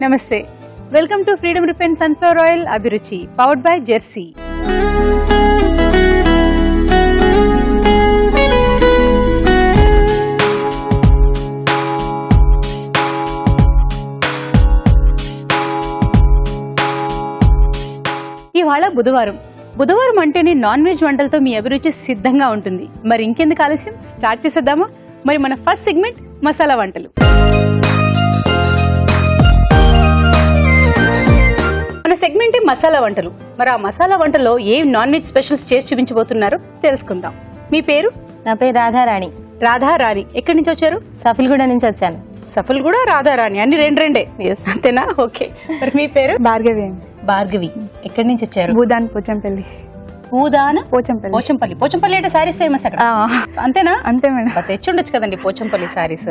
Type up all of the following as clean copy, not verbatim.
నమస్తే, welcome to freedom refine sunflower oil అభిరుచి, powered by Jersey. ఇవాళ బుధవారం అంటేనే నాన్ వెజ్ వంటలతో మీ అభిరుచి సిద్ధంగా ఉంటుంది. మరి ఇంకెందుకు ఆలస్యం, స్టార్ట్ చేసేద్దామా? మరి మన ఫస్ట్ సెగ్మెంట్ మసాలా వంటలు. మన సెగ్మెంట్ మసాలా వంటలు. మరి ఆ మసాలా వంటలో ఏం నాన్ వెజ్ స్పెషల్స్ చేసి చూపించబోతున్నారో తెలుసుకుందాం. మీ పేరు? నా పేరు రాధారాణి. రాధారాణి, ఎక్కడి నుంచి వచ్చారు? సఫల్గూడ నుంచి వచ్చాను. సఫల్గూడ, రాధారాణి, అన్ని రెండే. అంతేనా? ఓకే. మరి మీ పేరు? భార్గవి. భార్గవి, ఎక్కడి నుంచి వచ్చారు? భూదాన్ పోచంపల్లి. పోచంపల్లి అంటే సారీస్ ఫేమస్ అక్కడ, అంతేనా? అంతే మేడం. తెచ్చుండొచ్చు కదండి పోచంపల్లి సారీస్.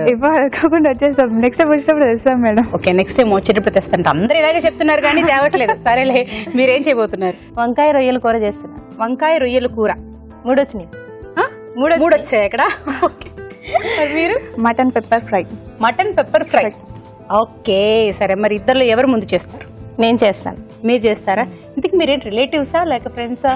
కాకుండా వచ్చేస్తాం, నెక్స్ట్ టైం వచ్చినప్పుడు తెస్తాం మేడం. ఓకే, నెక్స్ట్ టైం వచ్చేటప్పుడు తెస్తాంట. అందరూ ఇలాగే చెప్తున్నారు కానీ తేవట్లేదు. సరేలే, మీరేం చేయబోతున్నారు? వంకాయ రొయ్యల కూర చేస్తున్నా. వంకాయ రొయ్యల కూర. 3 వచ్చినాయి. 3 వచ్చాయి అక్కడ. ఓకే. మీరు? Mutton pepper fry. Mutton pepper fry. Okay, సరే. మరి ఇద్దరు ఎవరు ముందు చేస్తారు? నేను చేస్తాను. మీరు చేస్తారా? ఇంతకు మీరేంటి రిలేటివ్సా లేక ఫ్రెండ్సా?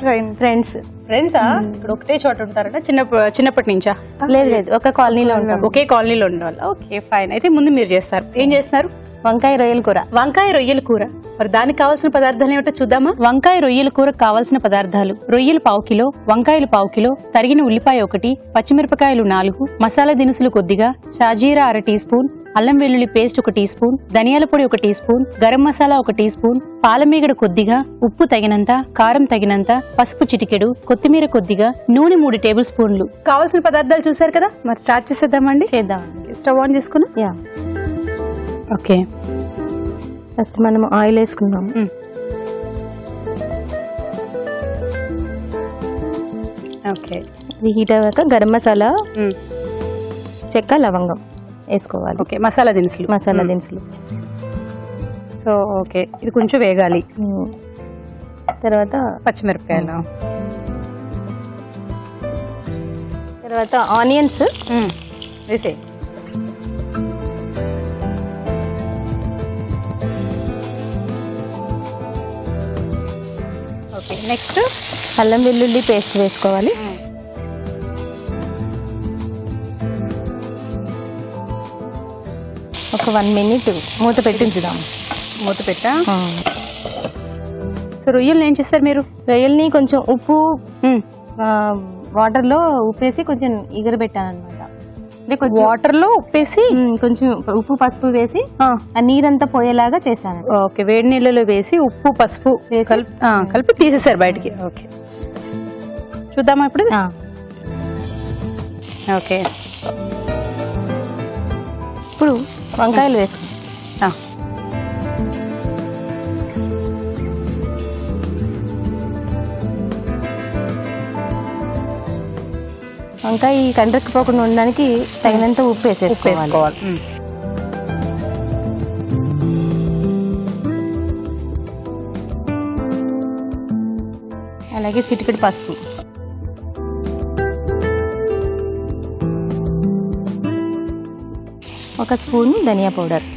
ఫ్రెండ్సా? ఇక్కడ ఒకటే చోట ఉంటారా చిన్నప్పటి నుంచా? లేదు, ఒక కాలనీలో ఉంటాం. ఒకే కాలనీలో ఉండేవాళ్ళు. Okay, fine. అయితే ముందు మీరు చేస్తారు. ఏం చేస్తున్నారు? వంకాయ రొయ్యల కూర. వంకాయ రొయ్యల కూర. మరి దానికి కావాల్సిన పదార్థాలు ఏమిటో చూద్దామా? వంకాయ రొయ్యల కూరకు కావాల్సిన పదార్థాలు: రొయ్యలు 1/2 కిలో, వంకాయలు 1/2 కిలో, తరిగిన ఉల్లిపాయ 1, పచ్చిమిరపకాయలు 4, మసాలా దినుసులు కొద్దిగా, షాజీరా 1/2 టీ స్పూన్, అల్లం వెల్లుల్లి పేస్ట్ 1 టీ స్పూన్, ధనియాల పొడి 1 teaspoon, garam masala 1 teaspoon, పాలమీగడ కొద్దిగా, ఉప్పు తగినంత, కారం తగినంత, పసుపు చిటికెడు, కొత్తిమీర కొద్దిగా, నూనె 3 టేబుల్ స్పూన్లు. కావాల్సిన పదార్థాలు చూసారు కదా, మరి స్టార్ట్ చేసేద్దామండి. చేద్దామండి. స్టవ్ ఆన్ చేసుకున్నా. యా. ఓకే, ఫస్ట్ మనం ఆయిల్ వేసుకుందాం. ఓకే. ఇది హీట్ అయ్యాక గరం మసాలా, చెక్క, లవంగం వేసుకోవాలి. ఓకే, మసాలా దినుసులు. సో ఓకే, ఇది కొంచెం వేగాలి. తర్వాత పచ్చిమిరపకాయలు, తర్వాత ఆనియన్స్ వేసే. ఓకే, నెక్స్ట్ అల్లం వెల్లుల్లి పేస్ట్ వేసుకోవాలి. ఒక 1 మినిట్ మూత పెట్టించుదాం. మూత పెట్టా. సో రొయ్యలు ఏం చేస్తారు మీరు? రొయ్యల్ని కొంచెం ఉప్పు వాటర్లో ఉప్పేసి కొంచెం ఎగరబెట్టాను అనమాట. అంటే కొంచెం వాటర్లో ఉప్పేసి కొంచెం ఉప్పు పసుపు వేసి ఆ నీరంతా పోయేలాగా చేశాను. ఓకే, వేడి నీళ్ళలో వేసి ఉప్పు పసుపు కలిపి తీసేసారు బయటికి. ఓకే, చూద్దామా ఇప్పుడు? ఓకే, ఇప్పుడు వంకాయలు వేసుకుంటాం. వంకాయ కండ్రెక్కిపోకుండా ఉండడానికి తగినంత ఉప్పు వేసేసుకోవాలి. అలాగే చిటికెడు పసుపు, ఒక స్పూన్ ధనియా పౌడర్,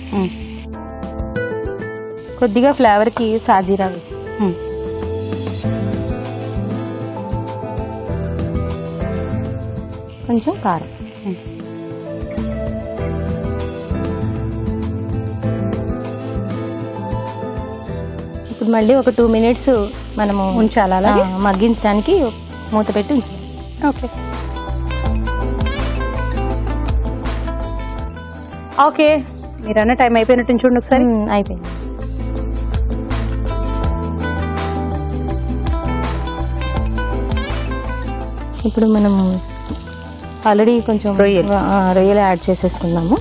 కొద్దిగా ఫ్లేవర్కి సాజీరా వేస్తాం, కొంచెం కారం, ఇప్పుడు మళ్ళీ ఒక 2 మినిట్స్ మనము ఉంచాలి, అలాగే మగ్గించడానికి మూత పెట్టి ఉంచాలి. ఓకే. ఓకే, మీరు అన్న టైం అయిపోయినట్టు చూడండి ఒకసారి. అయిపోయింది. ఇప్పుడు మనం ఆల్రెడీ కొంచెం రొయ్యలు యాడ్ చేసేసుకుందాము.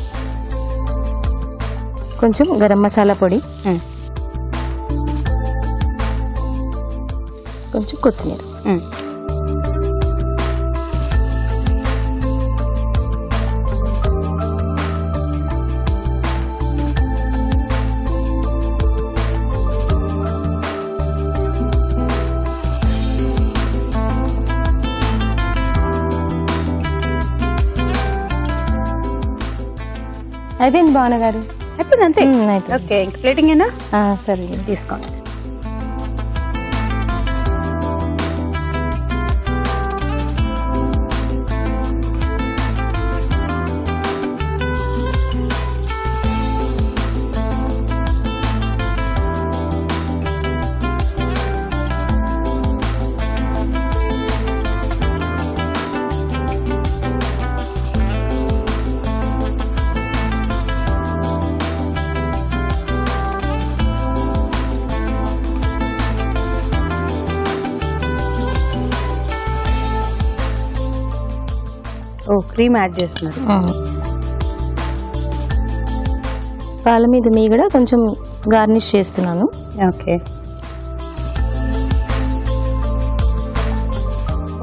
కొంచెం గరం మసాలా పొడి, కొంచెం కొత్తిమీర, అయిపోయింది భావన గారు. అయిపోయింది అంతే. అయిపోయింది. ఓకే, ఇంక ప్లేటింగ్ ఏనా? సరే తీసుకోండి. ఓ, క్రీమ్ యాడ్ చేస్తున్నారు. పాల మీద మీగడ కొంచెం గార్నిష్ చేస్తున్నాను. ఓకే,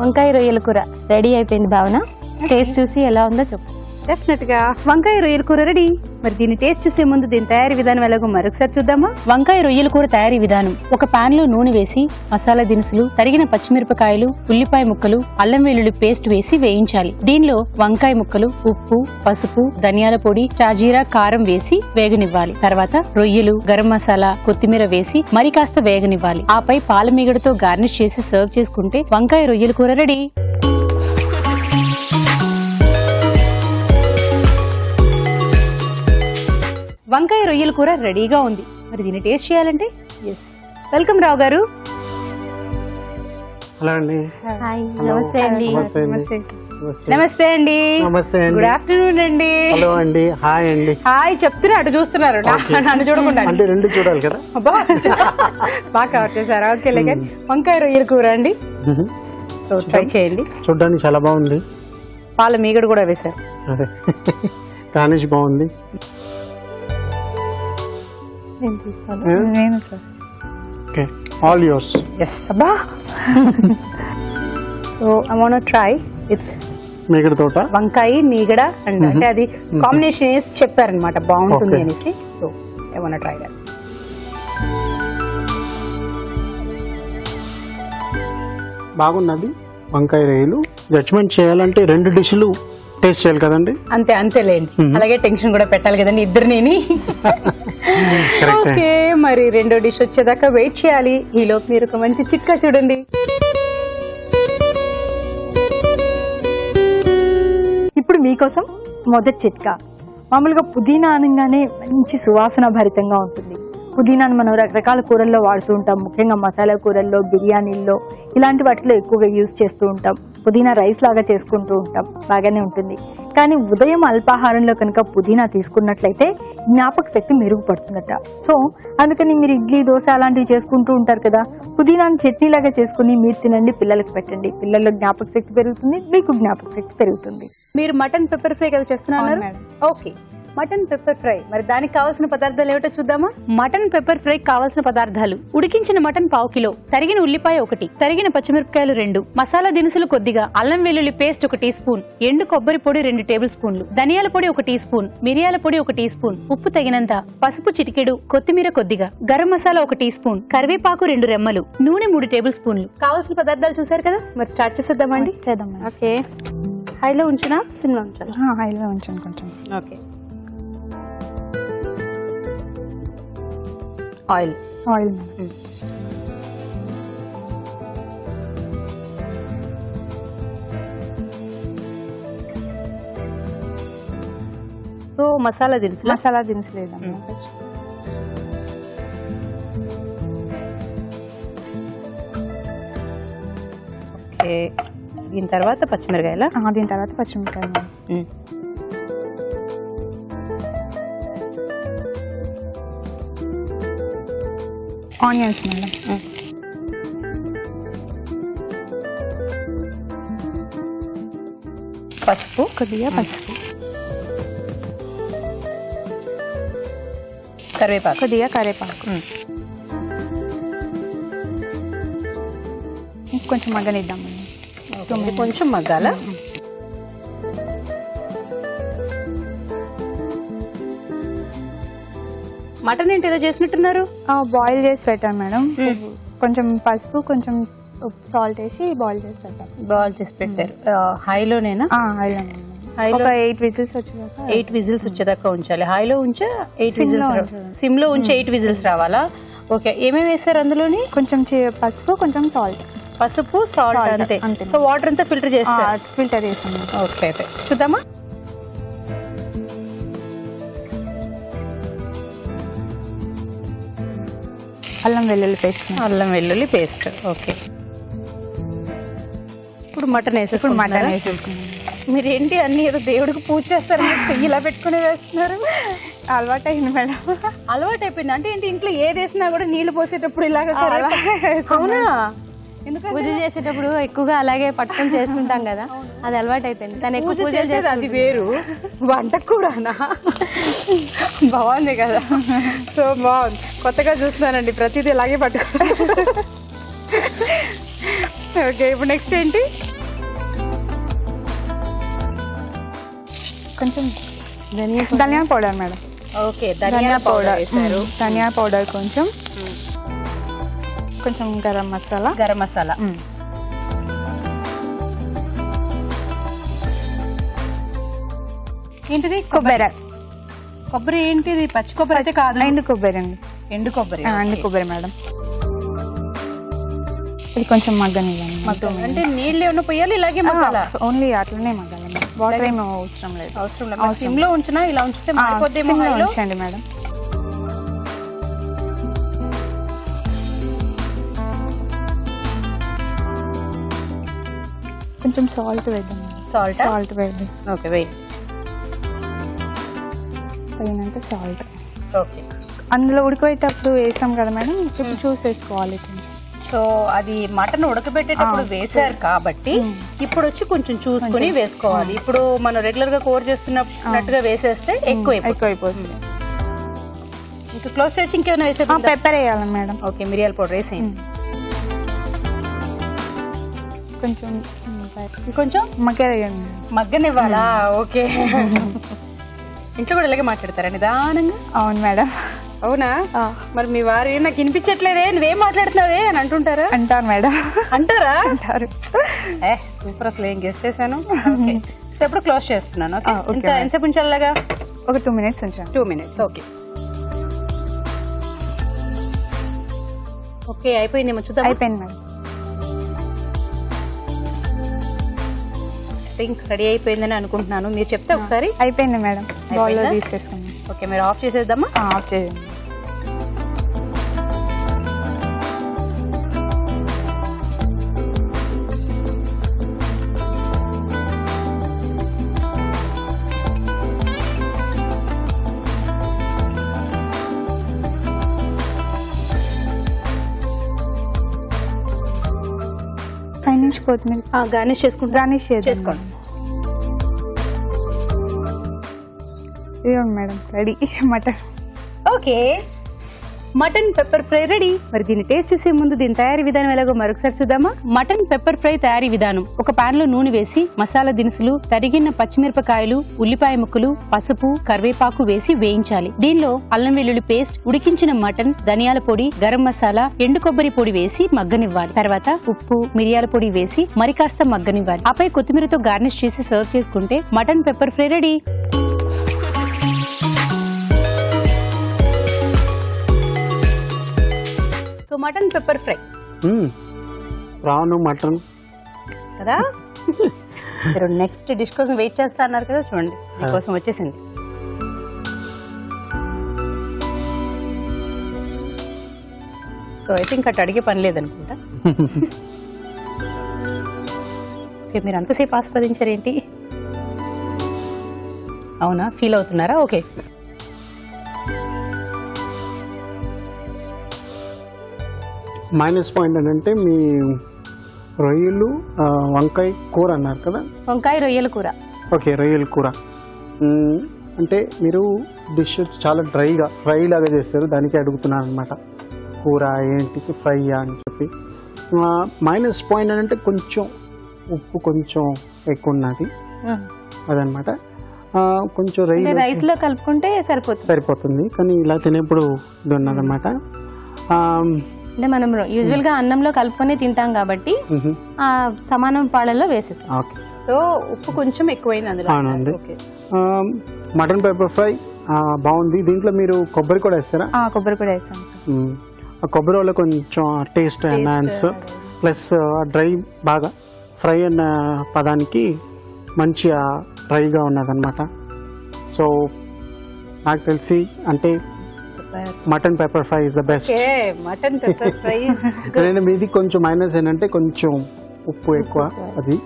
వంకాయ రొయ్యల కూర రెడీ అయిపోయింది భావన. టేస్ట్ చూసి ఎలా ఉందో చెప్పు. డెఫినెట్ గా వంకాయ రొయ్యల కూర రెడీ. మరి దీన్ని టేస్ట్ చూసే ముందు దీని తయారీ విధానం ఎలాగో మరొకసారి చూద్దామా? వంకాయ రొయ్యల కూర తయారీ విధానం: ఒక పాన్ లో నూనె వేసి మసాలా దినుసులు, తరిగిన పచ్చిమిరపకాయలు, ఉల్లిపాయ ముక్కలు, అల్లం వెల్లుల్లి పేస్ట్ వేసి వేయించాలి. దీనిలో వంకాయ ముక్కలు, ఉప్పు, పసుపు, ధనియాల పొడి, షాజీరా, కారం వేసి వేగనివ్వాలి. తర్వాత రొయ్యలు, గరం మసాలా, కొత్తిమీర వేసి మరి కాస్త వేగనివ్వాలి. ఆపై పాల మీగడతో గార్నిష్ చేసి సర్వ్ చేసుకుంటే వంకాయ రొయ్యల కూర రెడీ. వంకాయ రొయ్యల కూర రెడీగా ఉంది. మరి దీన్ని టేస్ట్ చేయాలంటే వెల్కమ్ రావు గారు. హలో అండి. నమస్తే అండి. నమస్తే అండి. నమస్తే అండి. గుడ్ ఆఫ్టర్నూన్ అండి. హలో అండి. హాయ్ అండి. హాయ్ చెప్తున్నా, అటు చూస్తున్నారు, నన్ను చూడకుండా. అంటే రెండు చూడాలి కదా. బాగా కవర్ చేశారా? ఓకే, లేక వంకాయ రొయ్యల కూర అండి. సో ట్రై చేయండి. చూడడానికి చాలా బాగుంది. పాల మీగడ కూడా వేశారు. అదే గార్నిష్ బాగుంది. నేను sir. Okay, all yours. Yes అబ్బా. So I want to try with meegada thota వంకాయ మీగడ అండ్ అంటే అది కాంబినేషన్ వేసి చెప్పారనమాట బాగుంటుంది అనేసి. So I want to try that. బాగున్నది. వంకాయ రొయ్యలు జడ్జ్మెంట్ చేయాలంటే రెండు డిష్లు టేస్ట్ చేయాలి కదండి. అంతే అంతేలేండి. అలాగే టెన్షన్ కూడా పెట్టాలి కదండి ఇద్దరిని. ఓకే, మరి రెండో డిష్ వచ్చేదాకా వెయిట్ చేయాలి. ఈలోపు మీరు ఒక మంచి చిట్కా చూడండి. ఇప్పుడు మీకోసం మొదటి చిట్కా. మామూలుగా పుదీనా అనగానే మంచి సువాసన భరితంగా ఉంటుంది. పుదీనాను మనం రకరకాల కూరల్లో వాడుతూ ఉంటాం. ముఖ్యంగా మసాలా కూరల్లో, బిర్యానీల్లో, ఇలాంటి వాటిలో ఎక్కువగా యూజ్ చేస్తూ ఉంటాం. పుదీనా రైస్ లాగా చేసుకుంటూ ఉంటాం, బాగానే ఉంటుంది. కానీ ఉదయం అల్పాహారంలో కనుక పుదీనా తీసుకున్నట్లయితే జ్ఞాపక శక్తి మెరుగుపడుతుందట. సో అందుకని మీరు ఇడ్లీ, దోశ అలాంటివి చేసుకుంటూ ఉంటారు కదా, పుదీనాను చట్నీలాగా చేసుకుని మీరు తినండి, పిల్లలకు పెట్టండి. పిల్లల్లో జ్ఞాపక శక్తి పెరుగుతుంది, మీకు జ్ఞాపక శక్తి పెరుగుతుంది. మీరు మటన్ పెప్పర్ ఫ్రై కదా చేస్తున్నారు? Okay, mutton pepper fry. మరి దానికి కావాల్సిన పదార్థాలు ఏమిటో చూద్దామా? మటన్ పెప్పర్ ఫ్రై కావాల్సిన పదార్థాలు: ఉడికించిన మటన్ 1/2 కిలో, తరిగిన ఉల్లిపాయ 1, తరిగిన పచ్చిమిరపకాయలు 2, మసాలా దినుసులు కొద్దిగా, అల్లం వెల్లుల్లి పేస్ట్ 1 టీ స్పూన్, ఎండు కొబ్బరి పొడి 2 టేబుల్ స్పూన్లు, ధనియాల పొడి 1 టీ స్పూన్, మిరియాల పొడి 1 టీ స్పూన్, ఉప్పు తగినంత, పసుపు చిటికెడు, కొత్తిమీర కొద్దిగా, గరం మసాలా 1 టీ స్పూన్, కరివేపాకు 2 రెమ్మలు, నూనె 3 టేబుల్ స్పూన్లు. కావాల్సిన పదార్థాలు చూసారు కదా, మరి స్టార్ట్ చేసేద్దామండి. చేద్దాం. ఓకే, హైలో ఉంచునా సిమ్లో ఉంచాలి? హైలో ఉంచాను కొంచెం. ఓకే, ఆయిల్ సో మసాలా దినుసులు లేదమ్మా. ఓకే, దీని తర్వాత పచ్చిమిరకాయల, దీని తర్వాత పచ్చిమిరకాయలు, ఆనియన్స్ మేడం, పసుపు కొద్దిగా పసుపు, కరివేపాకు కొద్దిగా కరివేపాకు, కొంచెం మగ్గనిద్దాం. కొంచెం మగ్గాల. మటన్ ఏంటి ఏదో చేసినట్టున్నారు? బాయిల్ చేసి పెట్టాను మేడం. కొంచెం పసుపు, కొంచెం సాల్ట్ వేసి బాయిల్ చేసి పెట్టాను. బాయిల్ చేసి పెట్టారు. హైలోనేనా? హైలో. ఒక 8 విజిల్స్ వచ్చేదాకా 8 విజిల్స్ వచ్చేదాకా ఉంచాలి. హైలో ఉంచా 8 విజిల్స్, సిమ్ లో ఉంచి 8 విజిల్స్ రావాలా? ఓకే. ఏమేమి వేస్తారు అందులోని? కొంచెం పసుపు, కొంచెం సాల్ట్. పసుపు, సాల్ట్, అంతే. సో వాటర్ అంతా ఫిల్టర్ చేస్తారు? ఫిల్టర్ చేస్తాం. ఓకే, అయితే చూద్దామా? అల్లం వెల్లుల్లి పేస్ట్. అల్లం వెల్లుల్లి పేస్ట్. ఓకే. ఇప్పుడు మటన్ వేసేసుకున్నాం. మీరు ఏంటి అన్ని ఏదో దేవుడికి పూజ చేస్తారు, చెయ్యి ఇలా పెట్టుకుని వేస్తున్నారు? అలవాటు అయింది మేడం. అలవాటు అయిపోయింది అంటే ఏంటి? ఇంట్లో ఏది వేసినా కూడా నీళ్లు పోసేటప్పుడు ఇలాగ? అవునా? పూజ చేసేటప్పుడు ఎక్కువగా అలాగే పట్టుకొని చేస్తుంటాం కదా, అది అలవాటు అయిపోయింది. తను ఎక్కువ పూజ చేసేది అది వేరు, వంటకు కూడానా? బాగుంది కదా. సో బాగుంది, కొత్తగా చూస్తున్నానండి, ప్రతిదీ ఇలాగే పట్టుకుంటాను. ఓకే, ఇప్పుడు నెక్స్ట్ ఏంటి? కొంచెం ధనియా పౌడర్ మేడం. ఓకే, ధనియా పౌడర్ వేసారు. ధనియా పౌడర్ కొంచెం, కొంచెం గరం మసాలా. గరం మసాలా. ఏంటిది? కొబ్బరి. కొబ్బరి ఏంటిది? పచ్చి కొబ్బరి అయితే కాదు, ఎండు కొబ్బరి అండి. ఎండు కొబ్బరి. ఎండు కొబ్బరి మేడం. ఇది కొంచెం మగ్గనివ్వండి. అంటే నీళ్ళు ఏమన్నా పోయాలి? ఇలాగే మసాలా? ఓన్లీ అట్లనే మగ్గాలి, వాటర్ ఏమీ అవసరం లేదు. అవసరం లేదు. సిమ్ లో ఉంచినా ఇలా ఉంచితే మాడిపోద్దేమో. ఉంచండి మేడం. కొంచెం సాల్ట్ వేద్దాం. సాల్ట్ వేద్దాం. ఓకే, వెయ్యి. తగినంత సాల్ట్. ఓకే. అందులో ఉడకబెట్టేటప్పుడు వేసాం కదా మేడం, ఇప్పుడు చూసి వేసుకోవాలి. సో అది మటన్ ఉడకబెట్టేటప్పుడు వేసారు కాబట్టి ఇప్పుడు వచ్చి కొంచెం చూసుకుని వేసుకోవాలి. ఇప్పుడు మనం రెగ్యులర్ గా కూర చేస్తున్నట్టుగా వేసేస్తే ఎక్కువైపోతుంది. ఇంకా క్లోజ్ చేసి ఇంకేమైనా వేసే? పెప్పర్ వేయాలి మేడం. ఓకే, మిరియాల పౌడర్ వేసేయండి. కొంచెం కొంచెం మగ్గనివ్వండి. మగ్గనివ్వాలా? ఓకే. ఇంట్లో కూడా ఇలాగే మాట్లాడతారా నిదానంగా? అవును మేడం. అవునా? మరి మీ వారు నాకు వినిపించట్లేదే, నువ్వేం మాట్లాడుతున్నావే అని అంటుంటారా? అంటారు మేడం. అంటారా? అంటారు. సూపర్, అసలు ఏం గెస్ట్ చేశాను. ఎప్పుడు క్లోజ్ చేస్తున్నాను. ఎంతసేపు ఉంచాలిగా? ఒక 2 minutes ఉంచాను. 2 minutes. ఓకే. ఓకే, అయిపోయిందేమో చూద్దాం. అయిపోయింది మేడం. థింక్ రెడీ అయిపోయిందని అనుకుంటున్నాను. మీరు చెప్తే ఒకసారి. అయిపోయింది మేడం, బౌల్లో తీసేసుకున్నాం. ఓకే, మీరు ఆఫ్ చేసేద్దామా? ఆఫ్ చేయండి. పైనుంచి కొత్తిమీర గార్నిష్ చేసుకోండి. గార్నిష్ చేసుకోండి. ఇదిగోండి madam, ready mutton. Okay, mutton pepper fry ready. మరి దీన్ని టేస్ట్ చూసే ముందు దీని తయారీ విధానం ఎలాగో మరొకసారి చూద్దామా? మటన్ పెప్పర్ ఫ్రై తయారీ విధానం: ఒక పాన్ లో నూనె వేసి మసాలా దినుసులు, తరిగిన పచ్చిమిరపకాయలు, ఉల్లిపాయ ముక్కలు, పసుపు, కరివేపాకు వేసి వేయించాలి. దీనిలో అల్లం వెల్లుల్లి పేస్ట్, ఉడికించిన మటన్, ధనియాల పొడి, గరం మసాలా, ఎండు కొబ్బరి పొడి వేసి మగ్గనివ్వాలి. తర్వాత ఉప్పు, మిరియాల పొడి వేసి మరి కాస్త మగ్గనివ్వాలి. ఆపై కొత్తిమీరతో గార్నిష్ చేసి సర్వ్ చేసుకుంటే mutton pepper fry ready. So mutton pepper fry prawn mutton కదా. మీరు నెక్స్ట్ డిష్ కోసం వెయిట్ చేస్తా అన్నారు కదా, చూడండి మీకోసం వచ్చేసింది. సో ఐ థింక్ అటు అడిగే పని లేదనుకుంటా. ఓకే, మీరు అంతసేపు ఆస్వాదించారేంటి? అవునా, ఫీల్ అవుతున్నారా? ఓకే. మైనస్ పాయింట్ ఏంటంటే మీ రొయ్యలు వంకాయ కూర అన్నారు కదా. వంకాయ రొయ్యల కూర. ఓకే, రొయ్యల కూర అంటే మీరు డిష్ చాలా ఫ్రై లాగా చేస్తారు, దానికి అడుగుతున్నాను అనమాట. కూర ఏంటి, ఫ్రై అని చెప్పి. మైనస్ పాయింట్ ఏంటంటే కొంచెం ఉప్పు కొంచెం ఎక్కువ ఉన్నది, అదనమాట. కొంచెం రైస్ లో కలుపుకుంటే సరిపోతుంది, కానీ ఇలా తినేప్పుడు ఇది ఉన్నదన్నమాట. అంటే మనం యూజువల్ గా అన్నంలో కలుపుకొని తింటాం కాబట్టి ఆ సమానం పాళ్ళలో వేసేసాం. ఓకే, సో ఉప్పు కొంచెం ఎక్కువైంది అందులో. అవునండి. ఓకే. మటన్ పెప్పర్ ఫ్రై బాగుంది. దీంట్లో మీరు కొబ్బరి కూడా వేస్తారా? కొబ్బరి కూడా వేసాం. ఆ కొబ్బరి వల్ల కొంచెం టేస్ట్ ఎన్హాన్స్, ప్లస్ డ్రై బాగా ఫ్రై అన్న పదానికి మంచిగా డ్రైగా ఉన్నదన్నమాట. సో నాకు తెలిసి అంటే mutton pepper fry is the best. Mutton pepper fry నేను మీది కొంచెం మైనస్ ఏంటంటే కొంచెం ఉప్పు ఎక్కువ అది.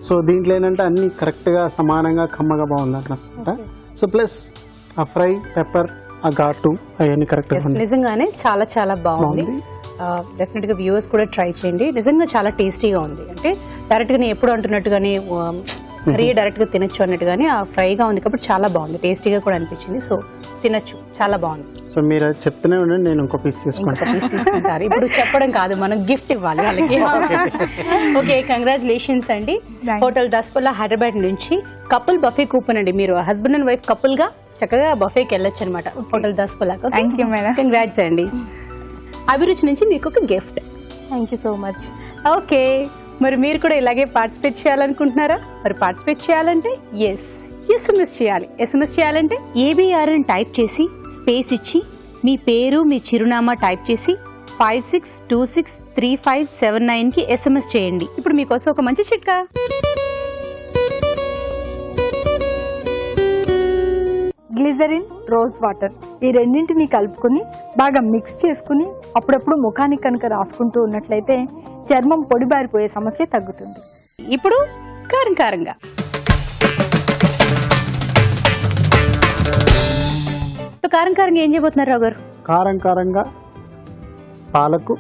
సో దీంట్లో ఏంటంటే అన్ని కరెక్ట్గా సమానంగా కమ్మగా బాగుంది అన్నమాట. సో ప్లస్ ఆ ఫ్రై పెప్పర్ ఆ ఘాటు అవన్నీ కరెక్ట్గా నిజంగానే చాలా చాలా బాగుంది. డెఫినెట్ గా వ్యూవర్స్ కూడా ట్రై చేయండి. నిజంగా చాలా టేస్టీగా ఉంది. అంటే డైరెక్ట్ గా నేను ఎప్పుడు అంటున్నట్టుగానే కర్రీ డైరెక్ట్ గా తినొచ్చు అన్నట్టుగానే ఆ ఫ్రైగా ఉంది కాబట్టి చాలా బాగుంది, టేస్టీగా కూడా అనిపించింది. సో తినొచ్చు, చాలా బాగుంది. సో మీరు చెప్తూనే ఉండండి, నేను ఇంకో పీస్ తీసుకుంటారు. ఇప్పుడు చెప్పడం కాదు, మనం గిఫ్ట్ ఇవ్వాలి వాళ్ళకి. ఓకే, కంగ్రాచులేషన్స్ అండి. హోటల్ దస్పల్లా హైదరాబాద్ నుంచి కపుల్ బఫే కూపన్ అండి. మీరు హస్బెండ్ అండ్ వైఫ్ కపుల్ గా చక్కగా బఫేకి వెళ్ళొచ్చు అనమాట hotel Daspalla. Thank you madam. Congrats అండి. అభిరుచి నుంచి మీకు ఒక gift. Thank you so much. Okay, మరి మీరు కూడా ఇలాగే పార్టిసిపేట్ చేయాలనుకుంటున్నారా? మరి పార్టిసిపేట్ చేయాలంటే ఎస్ఎంఎస్ చేయాలి. ఎస్ఎంఎస్ చేయాలంటే ABR అని టైప్ చేసి స్పేస్ ఇచ్చి మీ పేరు మీ చిరునామా టైప్ చేసి 56263579 కి ఎస్ఎంఎస్ చేయండి. ఇప్పుడు మీకోసం ఒక మంచి చిట్కా. గ్లిజరిన్, రోజ్ వాటర్ ఈ రెండింటిని కలుపుకుని బాగా మిక్స్ చేసుకుని అప్పుడప్పుడు ముఖానికి కనుక రాసుకుంటూ ఉన్నట్లయితే చర్మం పొడిబారిపోయే సమస్య తగ్గుతుంది. ఇప్పుడు కారం కారంగా కారం కారంగా ఏం చేయబోతున్నారు రావు గారు? కారం కారంగా పాలకు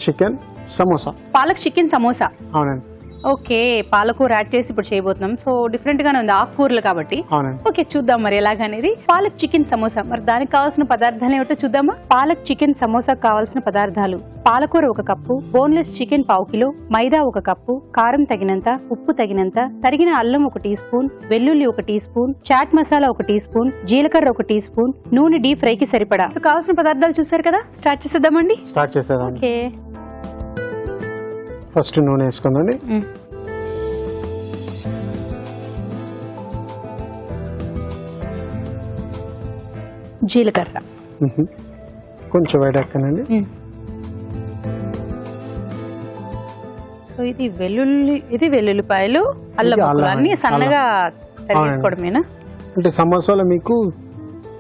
చికెన్ సమోసా. పాలక్ చికెన్ సమోసా. అవునండి. ఓకే, పాలకూర యాడ్ చేసి ఇప్పుడు చేయబోతున్నాం. సో డిఫరెంట్ గానే ఉంది, ఆకుకూరలు కాబట్టి. అవునండి. ఓకే, చూద్దాం మరి ఎలాగనేది. పాలక్ చికెన్ సమోసా, మరి దానికి కావాల్సిన పదార్థాలు ఏమిటో చూద్దామా? పాలక్ చికెన్ సమోసా కావాల్సిన పదార్థాలు: పాలకూర 1 కప్పు, బోన్లెస్ చికెన్ 1/2 కిలో, మైదా 1 కప్పు, కారం తగినంత, ఉప్పు తగినంత, తరిగిన అల్లం 1 టీ స్పూన్, వెల్లుల్లి 1 teaspoon, chaat masala 1 teaspoon, జీలకర్ర 1 టీ స్పూన్, నూనె డీప్ ఫ్రై కి సరిపడా. కావాల్సిన పదార్థాలు చూసారు కదా, స్టార్ట్ చేసేద్దామండి. స్టార్ట్ చేసేద్దాం. ఓకే, ఫస్ట్ నూనె వేసుకుందండి. జీలకర్ర కొంచెం వేడెక్కనండి. సో ఇది వెల్లుల్లిపాయలు, అల్లం ముక్కలు అన్ని సన్నగా తరిగేసుకోవడమేనా? అంటే సమోసాలో మీకు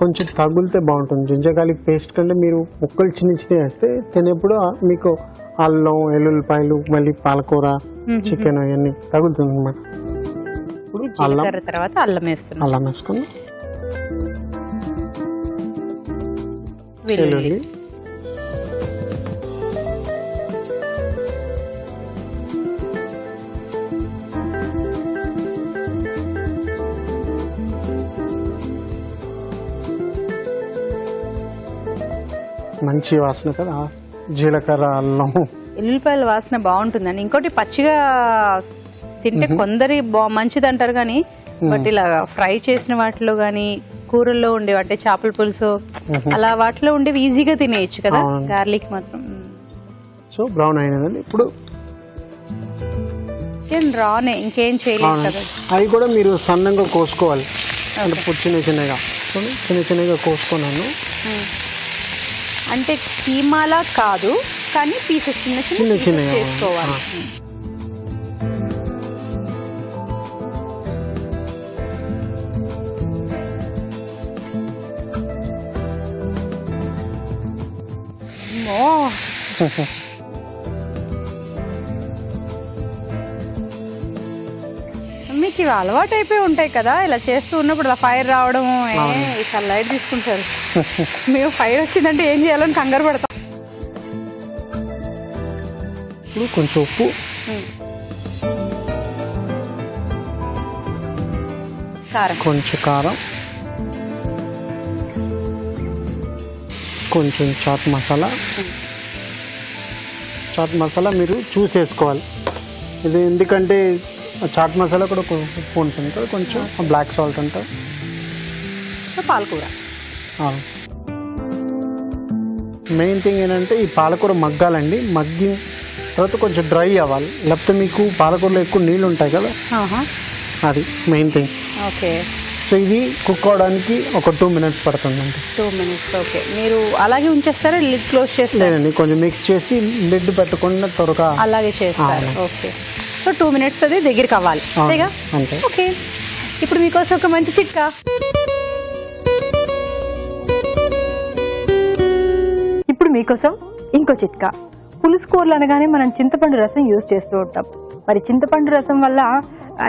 కొంచెం తగులితే బాగుంటుంది. జింజగార్లిక్ పేస్ట్ కంటే మీరు ముక్కలు చిన్న వేస్తే తినేప్పుడు మీకు అల్లం, వెల్లుల్లిపాయలు, మళ్ళీ పాలకూర, చికెన్ అవన్నీ తగులుతుంది అనమాట. ఇప్పుడు జీలకర్ర తర్వాత అల్లం వేస్తున్నాం. అల్లం వేసుకుని వెల్లుల్లి, మంచి వాసన కదా జీలకర్ర, అల్లం. ఎల్లుల్లిపాయల వాసన బాగుంటుందండి. ఇంకోటి పచ్చిగా తింటే కొందరి మంచిది అంటారు కానీ, బట్ ఇలా ఫ్రై చేసిన వాటిలో గానీ, కూరల్లో ఉండే అంటే చేపల పులుసు అలా వాటిలో ఉండేవి ఈజీగా తినేయచ్చు కదా. గార్లిక్ మాత్రం సో బ్రౌన్ అయినదండి. ఇప్పుడు రానే ఇంకేం చేయలేదు కదా. అవి కూడా మీరు సన్నంగా కోసుకోవాలి. అంటే చిన్న చిన్నగా కోసుకున్నాను. అంటే కీమాలా కాదు కానీ పీసెస్ చిన్న చిన్న చేసుకోవాలి. మీకు ఇవి అలవాటు అయిపోయి ఉంటాయి కదా, ఇలా చేస్తూ ఉన్నప్పుడు ఇలా ఫైర్ రావడం, చాలా లైట్ తీసుకుంటారు. మేము ఫైర్ వచ్చిందంటే ఏం చేయాలని కంగారు పడతాం. కొంచెం ఉప్పు, కొంచెం కారం, కొంచెం చాట్ మసాలా మీరు చూసేసుకోవాలి. ఇది ఎందుకంటే చాట్ మసాలా కూడా ఉప్పు ఉంటుంది కదా, కొంచెం బ్లాక్ సాల్ట్ ఉంటుంది. పాలకూర మెయిన్ థింగ్ ఏంటంటే ఈ పాలకూర మగ్గాలండి. తర్వాత కొంచెం డ్రై అవ్వాలి, లేకపోతే మీకు పాలకూరలో ఎక్కువ నీళ్ళు ఉంటాయి కదా, అది మెయిన్ థింగ్. ఓకే. సో ఇది కుక్ అవడానికి ఒక 2 minutes పడుతుందండి. 2 minutes. ఓకే. మీరు అలాగే ఉంచేస్తారా, లిడ్ క్లోజ్ చేస్తారా? లేదండి, కొంచెం మిక్స్ చేసి లిడ్ పెట్టకుండా త్వరగా అలాగే చేస్తారు. ఓకే. సో 2 minutes అది దగ్గరికి అవ్వాలి అంతేగా? అంతే. ఓకే. ఇప్పుడు మీకోసం ఒక మంచి చిట్కా. ఇప్పుడు మీకోసం ఇంకో చిట్కా. పులుసు కూరలు అనగానే మనం చింతపండు రసం యూజ్ చేస్తూ ఉంటాం. మరి చింతపండు రసం వల్ల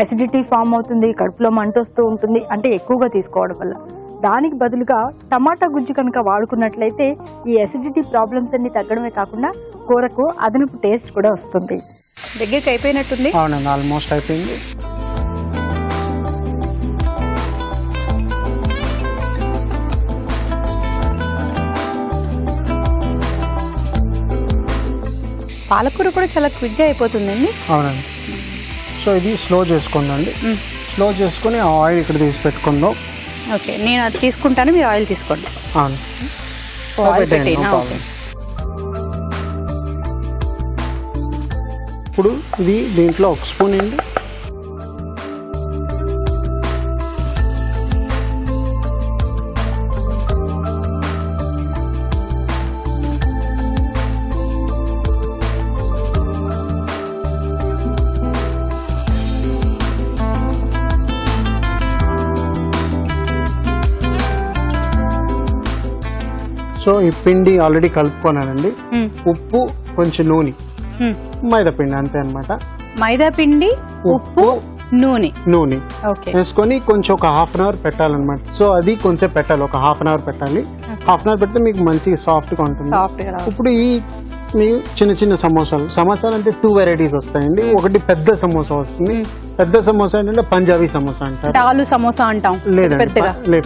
అసిడిటీ ఫామ్ అవుతుంది, కడుపులో మంట వస్తూ ఉంటుంది, అంటే ఎక్కువగా తీసుకోవడం వల్ల. దానికి బదులుగా టమాటా గుజ్జు కనుక వాడుకున్నట్లయితే ఈ అసిడిటీ ప్రాబ్లమ్స్ అన్ని తగ్గడమే కాకుండా కూరకు అదనపు టేస్ట్ కూడా వస్తుంది. దగ్గరికి అయిపోయినట్టుంది. అవునండి, ఆల్మోస్ట్ అయిపోయింది. పాలకూర కూడా చాలా క్విక్గా అయిపోతుందండి. అవునండి. సో ఇది స్లో చేసుకోండి. స్లో చేసుకొని ఆయిల్ ఇక్కడ తీసి పెట్టుకుందాం. ఓకే, నేను అది తీసుకుంటాను, మీరు ఆయిల్ తీసుకోండి. అవును. ఆయిల్ పెట్టేనా? ఓకే. ఇప్పుడు ఇది దీంట్లో 1 స్పూన్ అండి. సో ఈ పిండి ఆల్రెడీ కలుపుకున్నానండి. ఉప్పు, కొంచెం నూనె, మైదా పిండి, అంతే అనమాట. మైదా పిండి, ఉప్పు, నూనె ఓకే వేసుకొని కొంచెం ఒక 1/2 hour పెట్టాలన్నమాట. సో అది కొంచెం పెట్టాలి, ఒక 1/2 hour పెట్టాలి. 1/2 hour పెడితే మీకు మంచి సాఫ్ట్గా ఉంటుంది. ఇప్పుడు ఈ మీ చిన్న చిన్న సమోసాలు అంటే 2 varieties వస్తాయండి. ఒకటి పెద్ద సమోసా వస్తుంది. పెద్ద సమోసా ఏంటంటే పంజాబీ సమోసా అంటారు. ఆలు సమోసా అంటాం.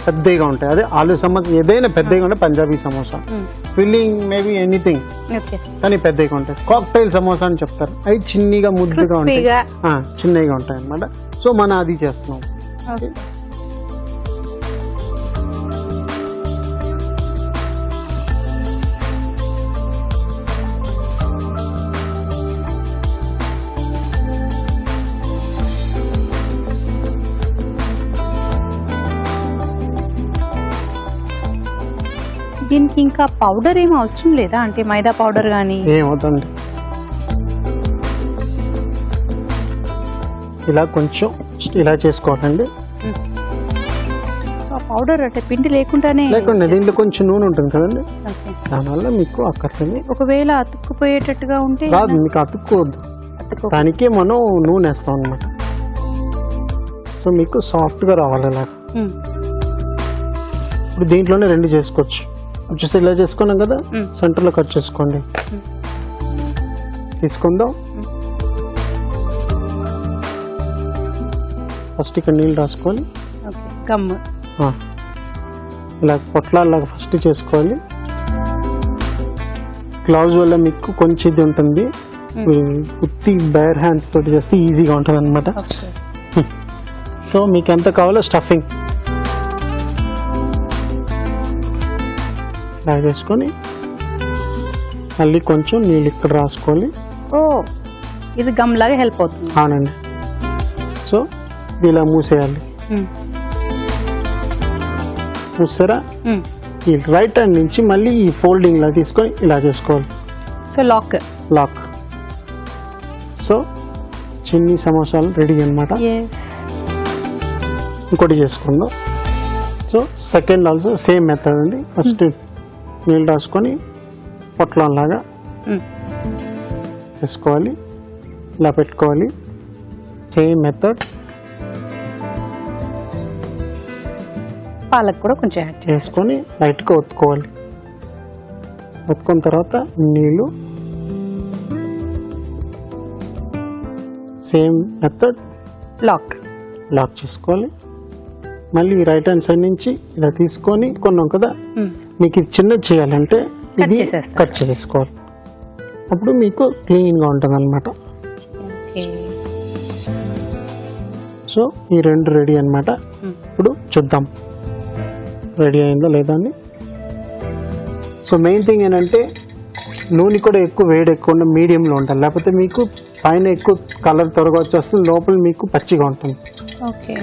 పెద్దగా ఉంటాయి. అదే ఆలు సమోసా ఏదైనా పెద్దగా ఉంటే Punjabi samosa. Filling maybe anything, కానీ పెద్దగా ఉంటాయి. కాక్టైల్ సమోసా అని చెప్తారు. అవి చిన్నగా ముద్దుగా ఉంటాయి, చిన్నగా ఉంటాయి అన్నమాట. సో మనం అది చేస్తున్నాం. దీనికి ఇంకా పౌడర్ ఏం అవసరం లేదా? అంటే మైదా పౌడర్ కానీ ఏమవుతుంది, ఇలా కొంచెం ఇలా చేసుకోవాలండి. సో పౌడర్ అంటే పిండి లేకుండా దీంట్లో కొంచెం నూనె ఉంటుంది కదండి, దానివల్ల మీకు అక్కర్లేదు. ఒకవేళ అతుక్కుపోయేటట్టుగా ఉంటే రాదు, మీకు అతుక్కోవద్దు. దానికే మనం నూనె వేస్తాం అనమాట. సో మీకు సాఫ్ట్గా రావాలి అలా. ఇప్పుడు దీంట్లోనే 2 చేసుకోవచ్చు. వచ్చేసి ఇలా చేసుకున్నాం కదా, సెంటర్లో కట్ చేసుకోండి. తీసుకుందాం. ఫస్ట్ ఇక్కడ నీళ్ళు రాసుకోవాలి. ఇలా పొట్లాలాగా ఫస్ట్ చేసుకోవాలి. గ్లౌజ్ వల్ల మీకు కొంచెం ఇది ఉంటుంది. ఉత్తి బేర్ హ్యాండ్స్ తోటి చేస్తే ఈజీగా ఉంటుంది అనమాట. సో మీకు ఎంత కావాలో స్టఫింగ్ ఇలా చేసుకొని మళ్ళీ కొంచెం నీళ్ళు ఇక్కడ రాసుకోవాలి. ఇది గమ్ లాగా హెల్ప్ అవుతుంది. అవునండి. సో ఇలా మూసేయాలి. చూస్తారా, ఈ రైట్ హ్యాండ్ నుంచి మళ్ళీ ఈ ఫోల్డింగ్ లా తీసుకొని ఇలా చేసుకోవాలి. So lock. సో చిన్ని సమోసాలు రెడీ అన్నమాట. ఇంకోటి చేసుకుందాం. So second also same method అండి. ఫస్ట్ నీళ్ళు రాసుకొని పొట్లం లాగా చేసుకోవాలి, ఇలా పెట్టుకోవాలి. Same method. పాలక్ కూడా కొంచెం యాడ్ చేసుకొని లైట్గా ఒత్తుకోవాలి. ఒత్తుకున్న తర్వాత నీళ్ళు, సేమ్ మెథడ్, లాక్ చేసుకోవాలి. మళ్ళీ రైట్ హ్యాండ్ సైడ్ నుంచి ఇలా తీసుకొని కొన్నాం కదా, మీకు ఇది చిన్నది చేయాలంటే ఇది కట్ చేసుకోవాలి. అప్పుడు మీకు క్లీన్గా ఉంటుంది అనమాట. సో ఈ 2 రెడీ అనమాట. ఇప్పుడు చూద్దాం రెడీ అయిందో లేదా అని. సో మెయిన్ థింగ్ ఏంటంటే నూనె కూడా ఎక్కువ వేడి ఎక్కువ ఉన్న మీడియంలో ఉండాలి, లేకపోతే మీకు పైన ఎక్కువ కలర్ త్వరగా వచ్చేస్తుంది, లోపల మీకు పచ్చిగా ఉంటుంది. ఓకే,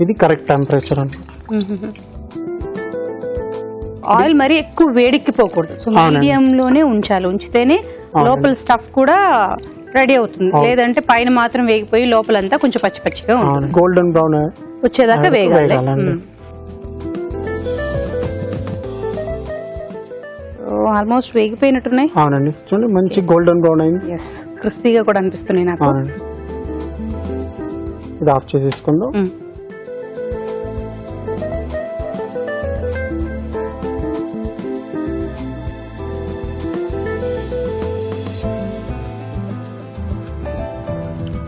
ఇది కరెక్ట్ టెంపరేచర్ అండి. ఆయిల్ మరి ఎక్కువ వేడెక్కిపోకూడదు, సో మీడియం లోనే ఉంచాలి, ఉంచితేనే లోపల స్టఫ్ కూడా రెడీ అవుతుంది. లేదంటే పైన మాత్రం వేగిపోయి లోపలంతా కొంచెం పచ్చి పచ్చిగా ఉంటుంది. గోల్డెన్ బ్రౌన్ వచ్చేదాకా వేగాలి. ఆల్మోస్ట్ వేగిపోయినట్టున్నాయి. అవునండి, చూడండి మంచి గోల్డెన్ బ్రౌన్ అయింది. ఎస్, క్రిస్పీగా కూడా అనిపిస్తున్నాయి నాకు. అవునండి, ఇది ఆఫ్ చేసేసుకుందాం.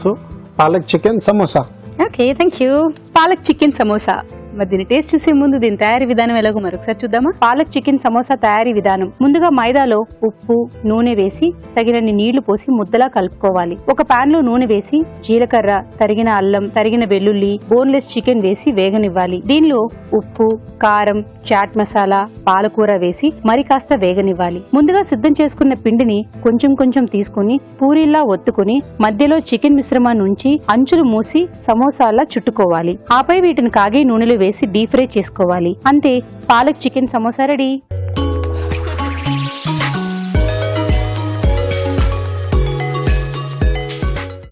So palak chicken samosa. Okay, thank you. Palak chicken samosa. మరి దీని టేస్ట్ చూసే ముందు దీని తయారీ విధానం ఎలాగో మరొకసారి చూద్దామా. పాలక్ చికెన్ సమోసా తయారీ విధానం. ముందుగా మైదాలో ఉప్పు, నూనె వేసి తగినన్ని నీళ్లు పోసి ముద్దలా కలుపుకోవాలి. ఒక పాన్ లో నూనె వేసి జీలకర్ర, తరిగిన అల్లం, తరిగిన వెల్లుల్లి, బోన్లెస్ చికెన్ వేసి వేగనివ్వాలి. దీనిలో ఉప్పు, కారం, చాట్ మసాలా, పాలకూర వేసి మరి కాస్త వేగనివ్వాలి. ముందుగా సిద్ధం చేసుకున్న పిండిని కొంచెం కొంచెం తీసుకుని పూరీలా ఒత్తుకుని మధ్యలో చికెన్ మిశ్రమాన్ని ఉంచి అంచులు మూసి సమోసాలా చుట్టుకోవాలి. ఆపై వీటిని కాగే నూనెలో వేసి డీప్ ఫ్రై చేసుకోవాలి. అంతే, palak chicken samosa ready.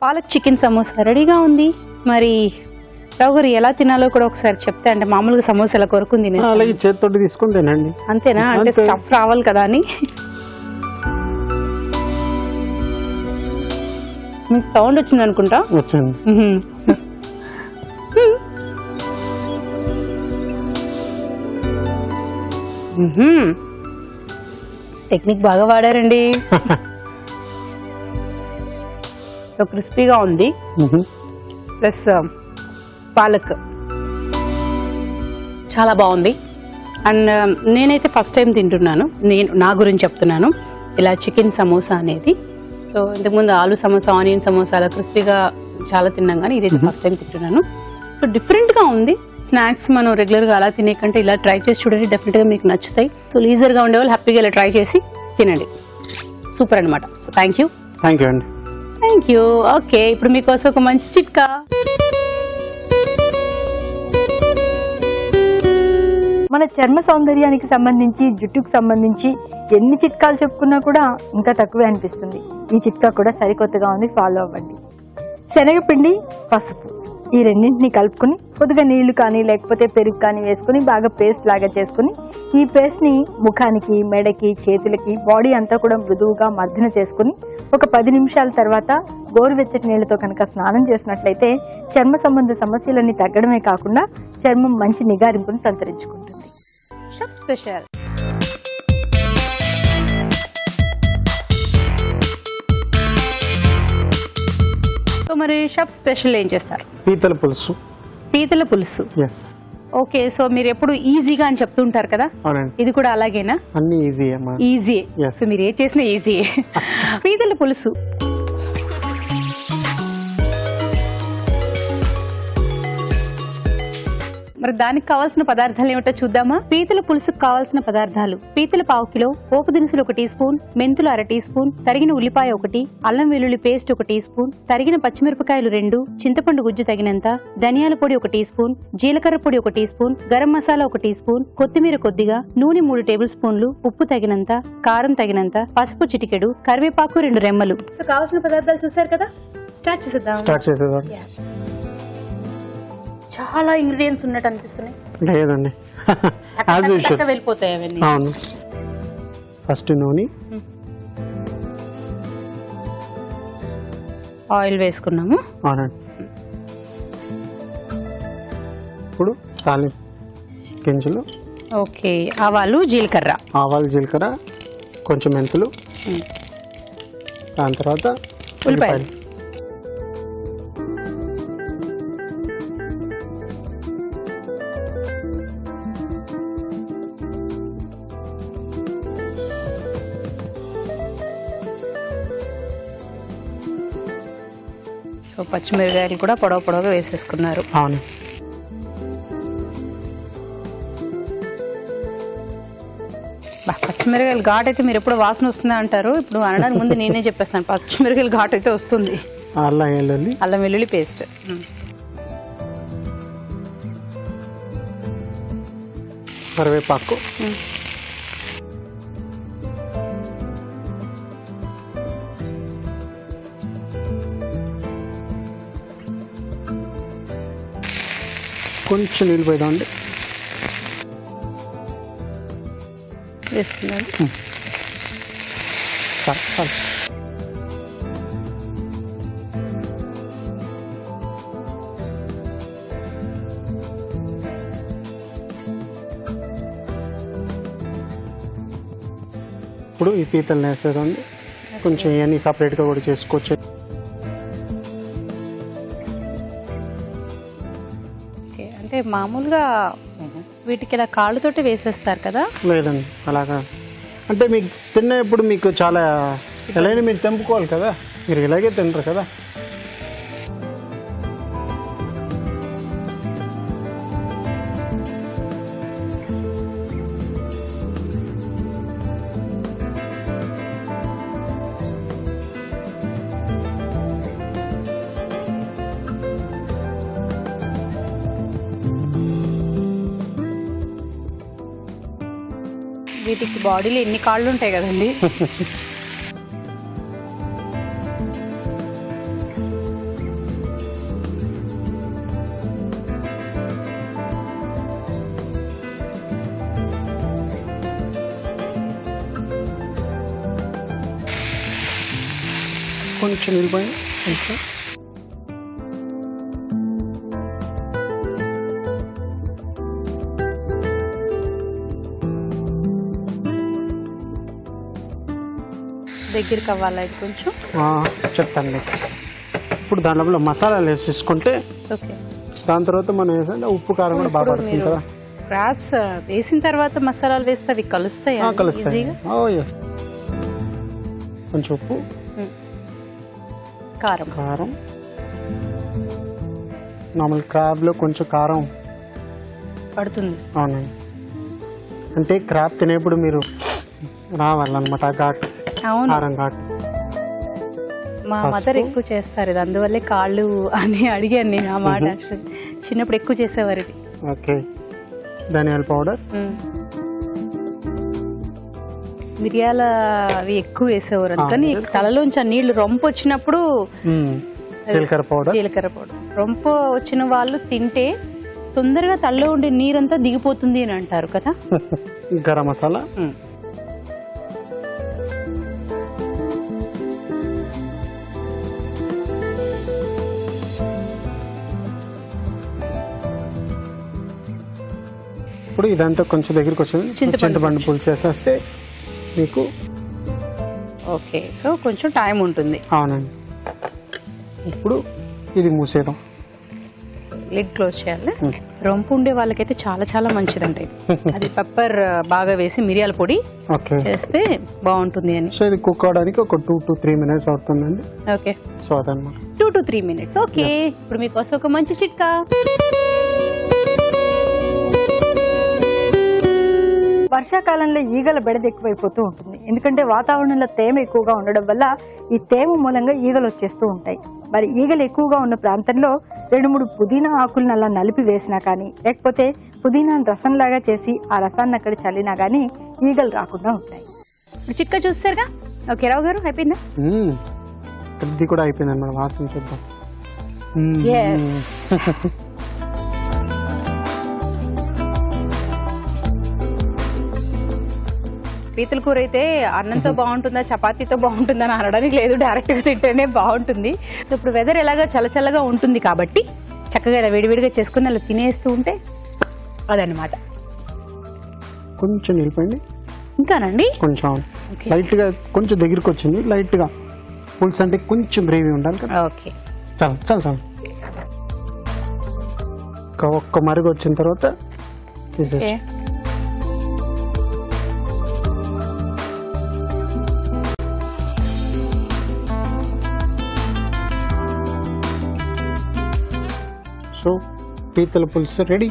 Palak chicken samosa రెడీగా ఉంది. మరి రావు గారు ఎలా తినాలో కూడా ఒకసారి చెప్తే, అంటే మామూలుగా సమోసా ఎలా కొరుకుని తినేస్తాం, అలాగే చేతితోటి తీసుకుని తినండి. అంతేనా? అంటే స్టఫ్ రావాలి కదా అని. మీకు సౌండ్ వచ్చింది అనుకుంటా. వచ్చింది. టెక్నిక్ బాగా వాడారండి. సో క్రిస్పీగా ఉంది, ప్లస్ పాలక్ చాలా బాగుంది. అండ్ నేనైతే ఫస్ట్ టైం తింటున్నాను, నా గురించి చెప్తున్నాను, ఇలా చికెన్ సమోసా అనేది. సో ఇంతకుముందు ఆలు సమోసా, ఆనియన్ సమోసా అలా క్రిస్పీగా చాలా తిన్నాం, కానీ ఇదైతే ఫస్ట్ టైం తింటున్నాను. సో డిఫరెంట్గా ఉంది. స్నాక్స్ మనం రెగ్యులర్గా అలా తినే కంటే ఇలా ట్రై చేసి చూడండి, డెఫినెట్గా మీకు నచ్చుతాయి. సో లీజర్గా ఉండేవాళ్ళు హ్యాపీగా ఇలా ట్రై చేసి తినండి. సూపర్ అనమాట. So thank you. Thank you అండి. Thank you. ఓకే, ఇప్పుడు మీకోసం ఒక మంచి చిట్కా. మన చర్మ సౌందర్యానికి సంబంధించి, జుట్టుకు సంబంధించి ఎన్ని చిట్కాలు చెప్పుకున్నా కూడా ఇంకా తక్కువే అనిపిస్తుంది. ఈ చిట్కా కూడా సరికొత్తగా ఉంది, ఫాలో అవ్వండి. శనగపిండి, పసుపు ఈ రెండింటిని కలుపుకుని కొద్దిగా నీళ్లు కానీ లేకపోతే పెరుగు కానీ వేసుకుని బాగా పేస్ట్ లాగా చేసుకుని ఈ పేస్ట్ ని ముఖానికి, మెడకి, చేతులకి, బాడీ అంతా కూడా మృదువుగా మర్దన చేసుకుని ఒక 10 నిమిషాల తర్వాత గోరువెచ్చటి నీళ్లతో కనుక స్నానం చేసినట్లయితే చర్మ సంబంధ సమస్యలన్నీ తగ్గడమే కాకుండా చర్మం మంచి నిగారింపును సంతరించుకుంటుంది. స్పెషల్ మరి షెఫ్ స్పెషల్ ఏం చేస్తారు? పీతల పులుసు. పీతల పులుసు. ఓకే, సో మీరు ఎప్పుడు ఈజీగా అని చెప్తుంటారు కదా, ఇది కూడా అలాగేనా? అన్ని ఈజీ. ఈజీ. సో మీరు ఏ చేసినా ఈజీ. పీతల పులుసు మరి దానికి కావాల్సిన పదార్థాలు ఏమిటో చూద్దామా. పీతల పులుసుకు కావాల్సిన పదార్థాలు: పీతల 1/2 కిలో, పోపు దినుసులు 1 టీ స్పూన్, మెంతులు 1/2 టీ స్పూన్, తరిగిన ఉల్లిపాయ 1, అల్లం వెల్లుల్లి పేస్ట్ 1 టీ స్పూన్, తరిగిన పచ్చిమిరపకాయలు 2, చింతపండు గుజ్జు తగినంత, ధనియాల పొడి 1 టీ స్పూన్, జీలకర్ర పొడి 1 teaspoon, garam masala 1 teaspoon, కొత్తిమీర కొద్దిగా, నూనె 3 టేబుల్ స్పూన్లు, ఉప్పు తగినంత, కారం తగినంత, పసుపు చిటికెడు, కరివేపాకు 2 రెమ్మలు. సో కావాల్సిన పదార్థాలు చూసారు కదా, స్టార్ట్ చేసేద్దాం. చాలా ఇంగ్రీడియంట్స్ ఉన్నట్టు అనిపిస్తున్నాయి. లేదండి, వెళ్ళిపోతాయి అవన్నీ. అవును. ఫస్ట్ నూనె, ఆయిల్ వేసుకున్నాము. అవునండి. ఇప్పుడు తాలింపు గింజలు. ఓకే, ఆవాలు, జీలకర్ర. ఆవాలు, జీలకర్ర, కొంచెం మెంతులు, దాని తర్వాత ఉల్లిపాయలు. సో పచ్చిమిరపకాయలు కూడా పొడవుగా వేసేసుకున్నారు. అవును. పచ్చిమిరకాయలు ఘాట్ అయితే మీరు ఎప్పుడు వాసన వస్తుందా అంటారు. ఇప్పుడు అనడానికి ముందు నేనే చెప్పేస్తాను, పచ్చిమిరకాయలు ఘాట్ అయితే వస్తుంది. అల్లం వెల్లుల్లి పేస్ట్, కరివేపాకు, కొంచెం నీళ్ళు పోయిదామండి వేస్తున్నాను. ఇప్పుడు ఈ పీతలు వేసేదండి. కొంచెం ఇవన్నీ సపరేట్గా కూడా చేసుకోవచ్చు. అంటే మామూలుగా వీటికి ఇలా కాళ్ళతోటి వేసేస్తారు కదా? లేదండి అలాగా. అంటే మీకు తినేప్పుడు మీకు చాలా ఎలా మీరు తెంపుకోవాలి కదా, మీరు ఇలాగే తినరు కదా. వీటికి బాడీలో ఎన్ని కాళ్ళు ఉంటాయి కదండి. కొంచెం నిలిపోయింది కొంచెం. దగ్గరికి అవ్వాలి ఇది కొంచెం. చెప్తాను. ఇప్పుడు దాంట్లో మసాలాలు వేసేసుకుంటే ఓకే. దాని తర్వాత మనం వేసంటే ఉప్పు కారం కూడా బాగా పడుతుంది కదా. క్రాబ్స్ వేసిన తర్వాత మసాలాలు వేస్తే అవి కలుస్తాయి. కలుస్తాయి. కొంచెం ఉప్పు, కారం. కారం మామూలు క్రాబ్లో కొంచెం కారం పడుతుంది. అవునండి. అంటే క్రాబ్ తినేప్పుడు మీరు రావాలన్నమాట ఘాటు, కారం ఘాటు. మా మదర్ ఎక్కువ చేస్తారు ఇది, అందువల్లే కాళ్ళు అని అడిగాను నేను ఆ మాట. చిన్నప్పుడు ఎక్కువ చేసేవారు ఇది. ఓకే. ధనియాల పౌడర్, మిరియాల అవి ఎక్కువ వేసేవారు, అందుకని తలలోంచి ఆ నీళ్లు రొంపు వచ్చినప్పుడు జీలకర్ర పౌడర్. రొంపు వచ్చిన వాళ్ళు తింటే తొందరగా తలలో ఉండే నీరంతా దిగిపోతుంది అని అంటారు కదా. గరం మసాలా, ఇప్పుడు ఇదంతా కొంచెం దగ్గరికి వచ్చింది. చింతపండు పులుసు వేసేస్తే మీకు ఓకే. సో కొంచెం టైం ఉంటుంది. అవునండి. ఇప్పుడు ఇది మూసేద్దాం, లిడ్ క్లోజ్ చేయాలి. రొంపు ఉండే వాళ్ళకైతే చాలా చాలా మంచిదండి. అది పెప్పర్ బాగా వేసి మిరియాల పొడి చేస్తే బాగుంటుంది అని. సో ఇది కుక్ అవడానికి ఒక 2 to 3 minutes అవుతుందండి. ఓకే. సో అదనమాట 2 to 3 minutes. ఓకే. ఇప్పుడు మీకోసం ఒక మంచి చిట్కా. వర్షాకాలంలో ఈగల బెడద ఎక్కువైపోతూ ఉంటుంది. ఎందుకంటే వాతావరణంలో తేమ ఎక్కువగా ఉండడం వల్ల ఈ తేమ మూలంగా ఈగలు వచ్చేస్తూ ఉంటాయి. మరి ఈగలు ఎక్కువగా ఉన్న ప్రాంతంలో 2-3 పుదీనా ఆకులను అలా నలిపి వేసినా కానీ, లేకపోతే పుదీనాను రసంలాగా చేసి ఆ రసాన్ని అక్కడ చల్లినా కానీ ఈగలు రాకుండా ఉంటాయి. ఇప్పుడు చిట్కా చూస్తారుగా. ఓకే రావు గారు, అయిపోయిందా? ఇది కూడా అయిపోయింది అన్నమాట. వాసన చూద్దాం. పీతల కూర అయితే అన్నంతో బాగుంటుందా చపాతీతో బాగుంటుందా అని అనడానికి లేదు, డైరెక్ట్ గా తింటేనే బాగుంటుంది. సో ఇప్పుడు వెదర్ ఎలాగా చల్లచల్లగా ఉంటుంది కాబట్టి చక్కగా ఇలా వేడివేడిగా చేసుకుని అలా తినేస్తూ ఉంటే అదనమాట. కొంచెం నిలిపోయింది ఇంకానండి, కొంచెం లైట్ గా కొంచెం దగ్గరికి వచ్చింది. లైట్ గా పులుసు అంటే కొంచెం గ్రేవీ ఉండాలి కదా. ఓకే. చాలు చాలు చాలు. ఒక్క మరుగు వచ్చిన తర్వాత తీసేసి సో పీతల పులుసు రెడీ.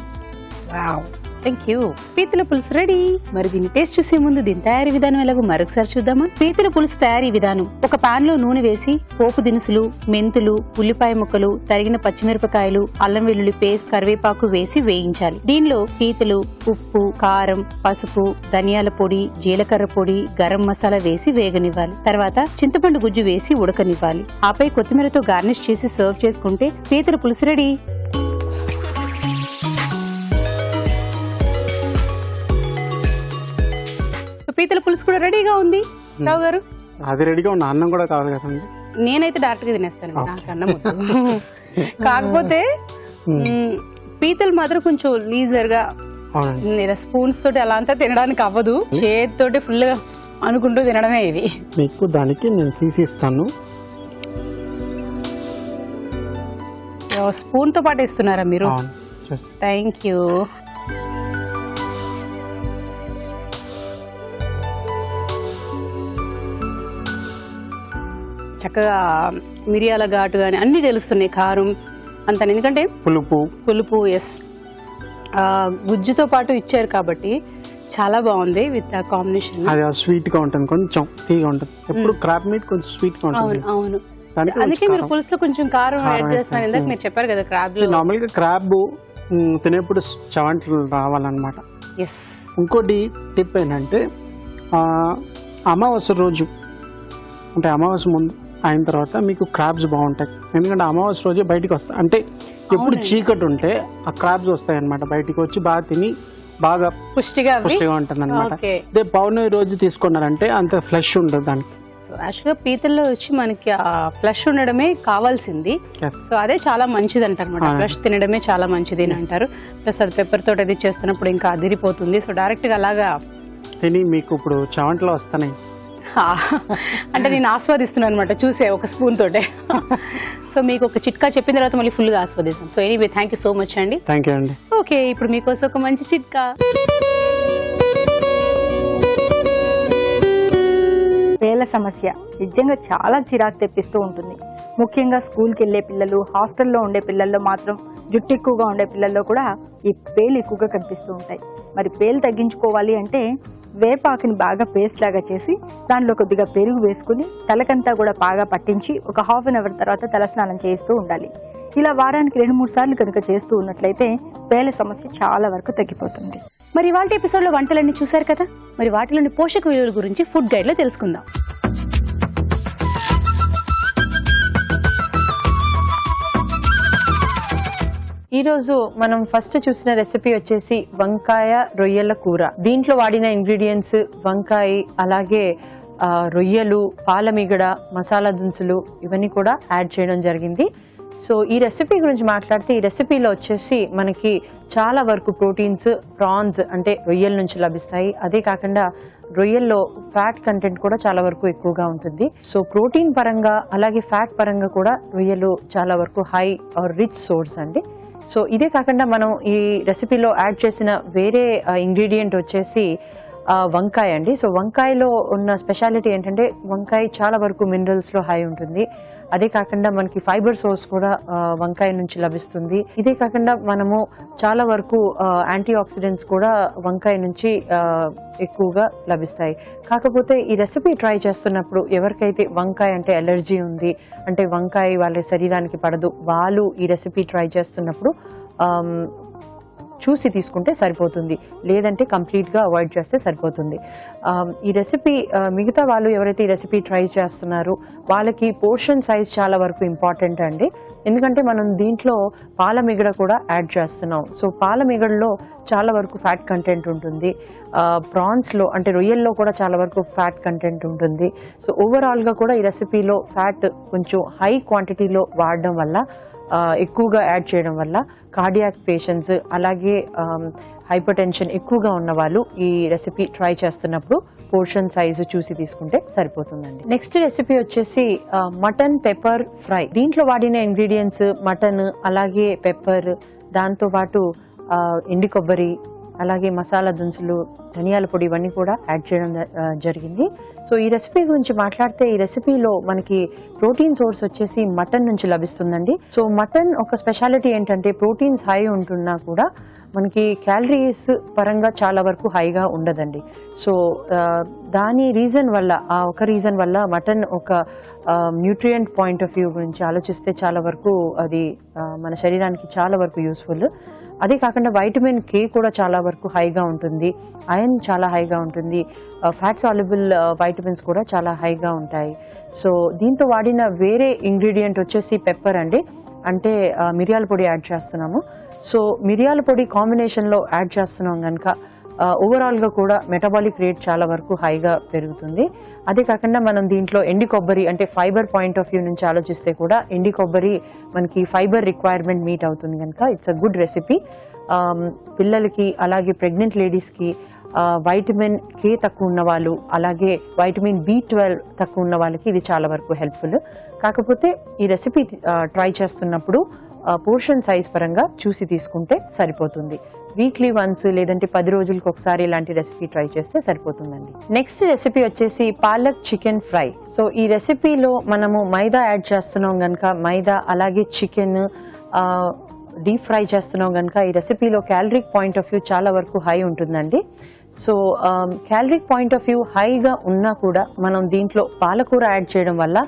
Thank you. పీతల పులుసు రెడీ. మరి దీన్ని టేస్ట్ చేసే ముందు దీని తయారీ విధానం ఎలాగో మరొకసారి చూద్దామా. పీతల పులుసు తయారీ విధానం: ఒక పాన్ లో నూనె వేసి పోపు దినుసులు, మెంతులు, ఉల్లిపాయ ముక్కలు, తరిగిన పచ్చిమిరపకాయలు, అల్లం వెల్లుల్లి పేస్ట్, కరివేపాకు వేసి వేయించాలి. దీనిలో పీతలు, ఉప్పు, కారం, పసుపు, ధనియాల పొడి, జీలకర్ర పొడి, గరం మసాలా వేసి వేగనివ్వాలి. తర్వాత చింతపండు గుజ్జు వేసి ఉడకనివ్వాలి. ఆపై కొత్తిమీరతో గార్నిష్ చేసి సర్వ్ చేసుకుంటే పీతల పులుసు రెడీ. పీతల పులుసు కూడా రెడీగా ఉంది రావు గారు. అది రెడీగా ఉన్న అన్నం కూడా కావాలి కదండి. నేనైతే డైరెక్ట్ గా తినేస్తాను, నాకు అన్నం వద్దు. కాకపోతే పీతలు మాత్రం కొంచెం లీజర్ గా స్పూన్స్ తోటి అలా అంతా తినడానికి అవ్వదు. చేతితోటి ఫుల్ గా అనుకుంటూ తినడమే ఇది. మీకు దానికి నేను తీసి ఇస్తాను. స్పూన్ తో పాటు ఇస్తున్నారా మీరు? Thank you. చక్కగా మిరియాల ఘాటు కానీ అన్ని తెలుస్తున్నాయి, కారం అంత, ఎందుకంటే పులుపు ఎస్ గుజ్జుతో పాటు ఇచ్చారు కాబట్టి చాలా బాగుంది విత్ కాంబినేషన్. అది స్వీట్ గా ఉంటుంది, కొంచెం తీగా ఉంటుంది. ఎప్పుడు క్రాబ్ మీట్ కొంచెం స్వీట్ గా ఉంటుంది. అవును, అందుకే మీరు పులుసులో కొంచెం కారం యాడ్ చేస్తున్నారు. ఇందాక మీరు చెప్పారు కదా క్రాబ్ లో. నార్మల్ గా క్రాబ్ తినేప్పుడు చవంటలు రావాలన్నమాట. ఎస్. ఇంకోటి టిప్ ఏంటంటే అమావాస్య రోజు అంటే అమావాస్య ముందు అయిన తర్వాత మీకు క్రాబ్స్ బాగుంటాయి. ఎందుకంటే అమావాస్య రోజే బయటకు వస్తాయి. అంటే ఎప్పుడు చీకటి ఉంటే ఆ క్రాబ్స్ వస్తాయి అనమాట, బయటికి వచ్చి బాగా తిని బాగా పుష్టిగా ఉంటుంది అనమాట. అదే పౌర్ణమి రోజు తీసుకున్నారంటే అంత ఫ్లెష్ ఉండదు దానికి. సో యాక్చువల్గా పీతల్లో వచ్చి మనకి ఆ ఫ్లెష్ ఉండడమే కావాల్సింది. సో అదే చాలా మంచిది అంటారు అనమాట. ఫ్లెష్ తినడమే చాలా మంచిది అని అంటారు. ప్లస్ అది పెప్పర్ తోటి అది చేస్తున్నప్పుడు ఇంకా అదిరిపోతుంది. సో డైరెక్ట్ గా అలాగా తిని మీకు ఇప్పుడు చవంటలో వస్తున్నాయి అంటే నేను ఆస్వాదిస్తున్నాను అనమాట చూసే ఒక స్పూన్ తోటే. సో మీకు ఒక చిట్కా చెప్పిన తర్వాత మళ్ళీ ఫుల్ గా ఆస్వాదిస్తాం. So anyway thank you so much అండి. థ్యాంక్ యూ అండి. ఓకే, ఇప్పుడు మీకోసం ఒక మంచి చిట్కా. పేల సమస్య నిజంగా చాలా చిరాకు తెప్పిస్తూ ఉంటుంది. ముఖ్యంగా స్కూల్కి వెళ్ళే పిల్లలు, హాస్టల్లో ఉండే పిల్లల్లో మాత్రం, జుట్టు ఎక్కువగా ఉండే పిల్లల్లో కూడా ఈ పేలు ఎక్కువగా కనిపిస్తూ ఉంటాయి. మరి పేలు తగ్గించుకోవాలి అంటే వేపాకుని బాగా పేస్ట్ లాగా చేసి దానిలో కొద్దిగా పెరుగు వేసుకుని తలకంతా కూడా బాగా పట్టించి ఒక హాఫ్ అన్ అవర్ తర్వాత తలస్నానం చేస్తూ ఉండాలి. ఇలా వారానికి 2-3 సార్లు కనుక చేస్తూ ఉన్నట్లయితే పేల సమస్య చాలా వరకు తగ్గిపోతుంది. మరి ఇవాళ ఎపిసోడ్ లో వంటలన్నీ చూసారు కదా, మరి వాటిలోని పోషక విలువల గురించి ఫుడ్ గైడ్ లో తెలుసుకుందాం. ఈరోజు మనం ఫస్ట్ చూసిన రెసిపీ వచ్చేసి వంకాయ రొయ్యల కూర. దీంట్లో వాడిన ఇంగ్రీడియంట్స్ వంకాయ, అలాగే రొయ్యలు, పాలమిగడ, మసాలా దినుసులు ఇవన్నీ కూడా యాడ్ చేయడం జరిగింది. సో ఈ రెసిపీ గురించి మాట్లాడితే, ఈ రెసిపీలో వచ్చేసి మనకి చాలా వరకు ప్రోటీన్స్, ప్రాన్స్ అంటే రొయ్యల నుంచి లభిస్తాయి. అదే కాకుండా రొయ్యల్లో ఫ్యాట్ కంటెంట్ కూడా చాలా వరకు ఎక్కువగా ఉంటుంది. సో ప్రోటీన్ పరంగా అలాగే ఫ్యాట్ పరంగా కూడా రొయ్యలు చాలా వరకు హై ఆర్ రిచ్ సోర్స్ అండి. సో ఇదే కాకుండా మనం ఈ రెసిపీలో యాడ్ చేసిన వేరే ఇంగ్రీడియంట్ వచ్చేసి వంకాయ అండి. సో వంకాయలో ఉన్న స్పెషాలిటీ ఏంటంటే వంకాయ చాలా వరకు మినరల్స్లో హై ఉంటుంది. అదే కాకుండా మనకి ఫైబర్ సోర్స్ కూడా వంకాయ నుంచి లభిస్తుంది. ఇదే కాకుండా మనము చాలా వరకు యాంటీ ఆక్సిడెంట్స్ కూడా వంకాయ నుంచి ఎక్కువగా లభిస్తాయి. కాకపోతే ఈ రెసిపీ ట్రై చేస్తున్నప్పుడు ఎవరికైతే వంకాయ అంటే ఎలర్జీ ఉంది, అంటే వంకాయ వాళ్ళ శరీరానికి పడదు, వాళ్ళు ఈ రెసిపీ ట్రై చేస్తున్నప్పుడు చూసి తీసుకుంటే సరిపోతుంది, లేదంటే కంప్లీట్గా అవాయిడ్ చేస్తే సరిపోతుంది. ఈ రెసిపీ మిగతా వాళ్ళు ఎవరైతే ఈ రెసిపీ ట్రై చేస్తున్నారో వాళ్ళకి పోర్షన్ సైజ్ చాలా వరకు ఇంపార్టెంట్ అండి. ఎందుకంటే మనం దీంట్లో పాలమిగడ కూడా యాడ్ చేస్తున్నాం. సో పాలమిగడలో చాలా వరకు ఫ్యాట్ కంటెంట్ ఉంటుంది. ప్రాన్స్లో అంటే రొయ్యల్లో కూడా చాలా వరకు ఫ్యాట్ కంటెంట్ ఉంటుంది. సో ఓవరాల్గా కూడా ఈ రెసిపీలో ఫ్యాట్ కొంచెం హై క్వాంటిటీలో వాడడం వల్ల, ఎక్కువగా యాడ్ చేయడం వల్ల కార్డియాక్ పేషెంట్స్ అలాగే హైపర్ టెన్షన్ ఎక్కువగా ఉన్న వాళ్ళు ఈ రెసిపీ ట్రై చేస్తున్నప్పుడు పోర్షన్ సైజు చూసి తీసుకుంటే సరిపోతుందండి. నెక్స్ట్ రెసిపీ వచ్చేసి మటన్ పెప్పర్ ఫ్రై. దీంట్లో వాడిన ఇంగ్రీడియంట్స్ మటన్, అలాగే పెప్పర్, దాంతోపాటు ఎండి కొబ్బరి, అలాగే మసాలా దినుసులు, ధనియాల పొడి ఇవన్నీ కూడా యాడ్ చేయడం జరిగింది. సో ఈ రెసిపీ గురించి మాట్లాడితే, ఈ రెసిపీలో మనకి ప్రోటీన్ సోర్స్ వచ్చేసి మటన్ నుంచి లభిస్తుందండి. సో మటన్ ఒక స్పెషాలిటీ ఏంటంటే ప్రోటీన్స్ హై ఉంటున్నా కూడా మనకి క్యాలరీస్ పరంగా చాలా వరకు హైగా ఉండదండి. సో దాని రీజన్ వల్ల ఒక రీజన్ వల్ల మటన్ ఒక న్యూట్రియంట్ పాయింట్ ఆఫ్ వ్యూ గురించి ఆలోచిస్తే చాలా వరకు అది మన శరీరానికి చాలా వరకు యూస్ఫుల్. అదే కాకుండా వైటమిన్ కే కూడా చాలా వరకు హైగా ఉంటుంది, ఐరన్ చాలా హైగా ఉంటుంది, ఫ్యాట్ సాల్యుబుల్ వైటమిన్స్ కూడా చాలా హైగా ఉంటాయి. సో దీంతో వాడిన వేరే ఇంగ్రీడియంట్ వచ్చేసి పెప్పర్ అండి, అంటే మిరియాల పొడి యాడ్ చేస్తున్నాము. సో మిరియాల పొడి కాంబినేషన్లో యాడ్ చేస్తున్నాం కనుక ఓవరాల్గా కూడా మెటబాలిక్ రేట్ చాలా వరకు హైగా పెరుగుతుంది. అదే కాకుండా మనం దీంట్లో ఎండి కొబ్బరి అంటే ఫైబర్ పాయింట్ ఆఫ్ వ్యూ నుంచి ఆలోచిస్తే కూడా ఎండి కొబ్బరి మనకి ఫైబర్ రిక్వైర్మెంట్ మీట్ అవుతుంది కనుక ఇట్స్ అ గుడ్ రెసిపీ. పిల్లలకి అలాగే ప్రెగ్నెంట్ లేడీస్కి, వైటమిన్ కే తక్కువ ఉన్న వాళ్ళు, అలాగే వైటమిన్ B12 తక్కువ ఉన్న వాళ్ళకి ఇది చాలా వరకు హెల్ప్ఫుల్. కాకపోతే ఈ రెసిపీ ట్రై చేస్తున్నప్పుడు పోర్షన్ సైజ్ పరంగా చూసి తీసుకుంటే సరిపోతుంది. వీక్లీ వన్స్ లేదంటే 10 రోజులకు ఒకసారి ఇలాంటి రెసిపీ ట్రై చేస్తే సరిపోతుందండి. నెక్స్ట్ రెసిపీ వచ్చేసి పాలక్ చికెన్ ఫ్రై. సో ఈ రెసిపీలో మనము మైదా యాడ్ చేస్తున్నాం కనుక మైదా అలాగే చికెన్ డీప్ ఫ్రై చేస్తున్నాం కనుక ఈ రెసిపీలో క్యాలరిక్ పాయింట్ ఆఫ్ వ్యూ చాలా వరకు హై ఉంటుందండి. So caloric point of view హైగా ఉన్నా కూడా మనం దీంట్లో పాలకూర యాడ్ చేయడం వల్ల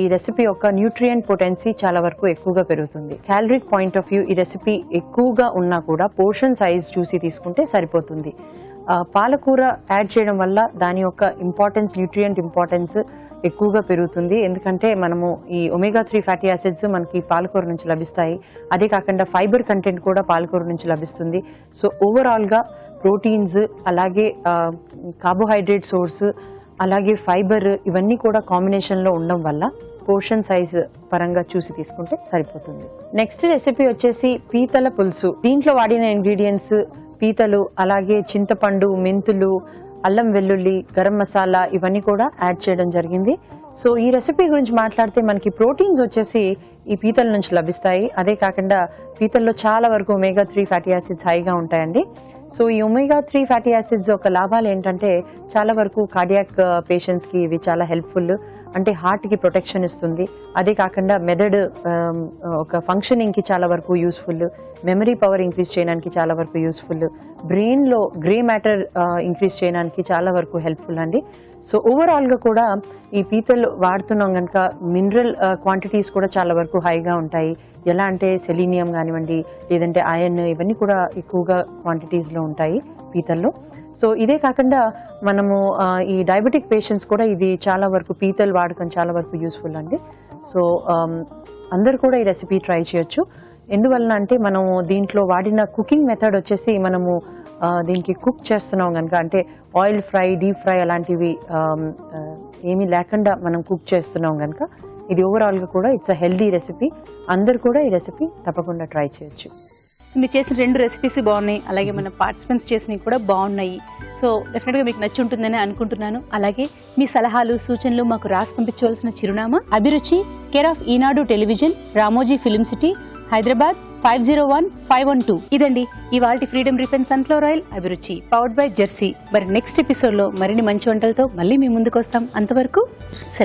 ఈ రెసిపీ యొక్క న్యూట్రియంట్ పొటెన్సీ చాలా వరకు ఎక్కువగా పెరుగుతుంది. క్యాలరిక్ పాయింట్ ఆఫ్ వ్యూ ఈ రెసిపీ ఎక్కువగా ఉన్నా కూడా పోర్షన్ సైజ్ చూసి తీసుకుంటే సరిపోతుంది. పాలకూర యాడ్ చేయడం వల్ల దాని యొక్క న్యూట్రియంట్ ఇంపార్టెన్స్ ఎక్కువగా పెరుగుతుంది. ఎందుకంటే మనము ఈ ఒమేగా 3 ఫ్యాటీ యాసిడ్స్ మనకి పాలకూర నుంచి లభిస్తాయి. అదే కాకుండా ఫైబర్ కంటెంట్ కూడా పాలకూర నుంచి లభిస్తుంది. సో ఓవరాల్గా ప్రోటీన్స్ అలాగే కార్బోహైడ్రేట్ సోర్స్ అలాగే ఫైబర్ ఇవన్నీ కూడా కాంబినేషన్లో ఉండడం వల్ల పోర్షన్ సైజ్ పరంగా చూసి తీసుకుంటే సరిపోతుంది. నెక్స్ట్ రెసిపీ వచ్చేసి పీతల పులుసు. దీంట్లో వాడిన ఇంగ్రీడియంట్స్ పీతలు అలాగే చింతపండు, మెంతులు, అల్లం వెల్లుల్లి, గరం మసాలా ఇవన్నీ కూడా యాడ్ చేయడం జరిగింది. సో ఈ రెసిపీ గురించి మాట్లాడితే మనకి ప్రోటీన్స్ వచ్చేసి ఈ పీతల నుంచి లభిస్తాయి. అదే కాకుండా పీతల్లో చాలా వరకు ఒమేగా 3 ఫ్యాటీ యాసిడ్స్ హైగా ఉంటాయండి. సో ఈ ఒమేగా 3 ఫ్యాటీ యాసిడ్స్ ఒక లాభాలు ఏంటంటే చాలా వరకు కార్డియాక్ పేషెంట్స్కి ఇవి చాలా హెల్ప్ఫుల్. అంటే హార్ట్కి ప్రొటెక్షన్ ఇస్తుంది. అదే కాకుండా మెదడు ఒక ఫంక్షనింగ్కి చాలా వరకు యూస్ఫుల్, మెమరీ పవర్ ఇంక్రీజ్ చేయడానికి చాలా వరకు యూస్ఫుల్, బ్రెయిన్లో గ్రే మ్యాటర్ ఇంక్రీజ్ చేయడానికి చాలా వరకు హెల్ప్ఫుల్ అండి. సో ఓవరాల్గా కూడా ఈ పీతలు వాడుతున్నాం కనుక మినరల్ క్వాంటిటీస్ కూడా చాలా వరకు హైగా ఉంటాయి. ఎలా అంటే సెలీనియం కానివ్వండి లేదంటే ఐరన్ ఇవన్నీ కూడా ఎక్కువగా క్వాంటిటీస్లో ఉంటాయి పీతల్లో. సో ఇదే కాకుండా మనము ఈ డయాబెటిక్ పేషెంట్స్ కూడా ఇది చాలా వరకు పీతలు వాడకం చాలా వరకు యూస్ఫుల్ అండి. సో అందరు కూడా ఈ రెసిపీ ట్రై చేయొచ్చు. ఎందువలన అంటే మనము దీంట్లో వాడిన కుకింగ్ మెథడ్ వచ్చేసి మనము దీనికి కుక్ చేస్తున్నాం కనుక అంటే ఆయిల్ ఫ్రై, డీప్ ఫ్రై అలాంటివి ఏమీ లేకుండా మనం కుక్ చేస్తున్నాం కనుక ఇది ఓవరాల్గా కూడా ఇట్స్ అ హెల్దీ రెసిపీ. అందరు కూడా ఈ రెసిపీ తప్పకుండా ట్రై చేయొచ్చు. మీరు చేసిన 2 రెసిపీస్ బాగున్నాయి, అలాగే మన పార్టిసిపెంట్స్ చేసినవి కూడా బాగున్నాయి. సో డెఫినెట్గా మీకు నచ్చి ఉంటుందని అనుకుంటున్నాను. అలాగే మీ సలహాలు సూచనలు మాకు రాసి పంపించవలసిన చిరునామా అభిరుచి, care of Eenadu television, Ramoji film city, Hyderabad 501512. ఇదండి ఇవాల్టి ఫ్రీడమ్ రిఫైన్ సన్ఫ్లవర్ ఆయిల్ అభిరుచి పవర్డ్ బై జెర్సీ. మరి నెక్స్ట్ ఎపిసోడ్ లో మరిన్ని మంచి వంటలతో మళ్ళీ మీ ముందుకు వస్తాం. అంతవరకు సెలవు.